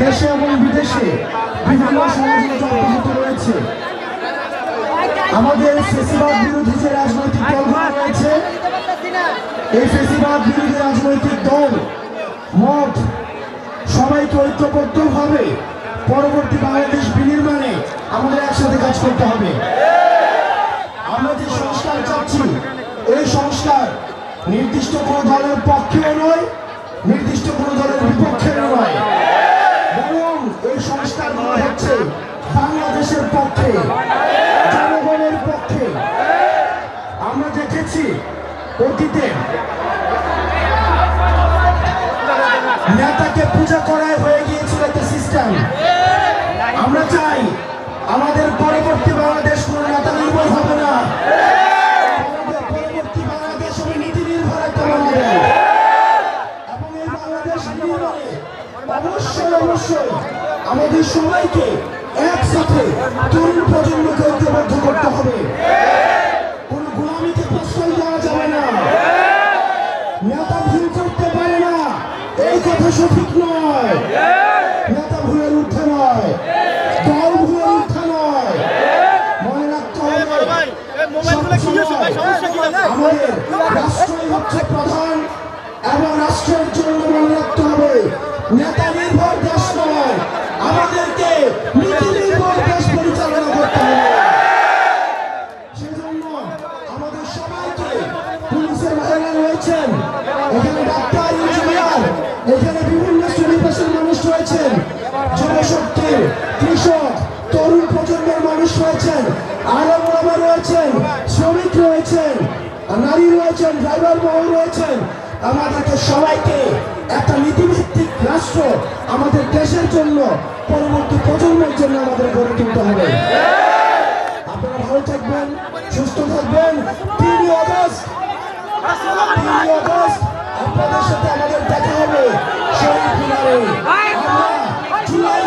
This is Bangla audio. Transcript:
দেশে এবং বিদেশে বিভিন্ন ষড়যন্ত্র অব্যাহত রয়েছে। আমাদের ফেসিবাদ বিরোধী যে রাজনৈতিক দলগুলো রয়েছে, এই ফেসিবাদ বিরোধী রাজনৈতিক দল মত সবাইকে ঐক্যবদ্ধভাবে পরবর্তী বাংলাদেশ বিনির্মাণে আমাদের একসাথে কাজ করতে হবে। আমরা যে সংস্কার চাচ্ছি, এই সংস্কার নির্দিষ্ট কোনো দলের পক্ষেও নয়, নির্দিষ্ট কোনো দলের বিপক্ষেও নয়, বরং এই সংস্কারগুলো হচ্ছে বাংলাদেশের পক্ষে, জনগণের পক্ষে। আমরা দেখেছি অতীতে নেতাকে পূজা করায় হয়ে গিয়েছিল একটা সিস্টেম। আমরা চাই আমাদের পরবর্তী বাংলাদেশ কোন নেতা নির্ভর হবে না, পরবর্তী বাংলাদেশ হবে নীতি নির্ভর একটা বাংলাদেশ। এবং এই বাংলাদেশ নির্মাণে অবশ্যই আমাদের সবাইকে একসাথে তরুণ প্রজন্মকে ঐক্যবদ্ধ করতে হবে। কোন গোলামিকে প্রশ্রয় দেওয়া যাবে না। নেতা ভুল করতে পারে না, এই কথা সঠিক নয়। নেতা ভুলের ঊর্ধ্বে নয়, দল ভুলের ঊর্ধ্বে নয়। মনে রাখতে হবে আমাদের রাষ্ট্রই হচ্ছে প্রধান, এবং রাষ্ট্রের জন্য মনে রাখতে হবে নেতা নির্ভর দেশ নয়, আমাদেরকে নীতি নির্ভর দেশ পরিচালনা করতে হবে। সেজন্য আমাদের সবাইকে, পুলিশের মহিলা রয়েছেন, এখানে ডাক্তার, ইঞ্জিনিয়ার, এখানে বিভিন্ন শ্রেণী পেশার মানুষ রয়েছেন, যুবশক্তি, কৃষক, তরুণ প্রজন্মের মানুষ রয়েছেন, আলেম ওলামা রয়েছেন, শ্রমিক রয়েছেন, নারী রয়েছেন, ড্রাইভার মহল রয়েছেন। আমাদেরকে সবাইকে একটা নীতিভিত্তিক রাষ্ট্র আমাদের দেশের জন্য, পরবর্তী প্রজন্মের জন্য আমাদের গড়ে তুলতে হবে। আপনারা ভালো থাকবেন, সুস্থ থাকবেন। 3 আগস্ট আপনাদের সাথে আমাদের দেখা হবে শহীদ মিনারে। আমরা জুলাই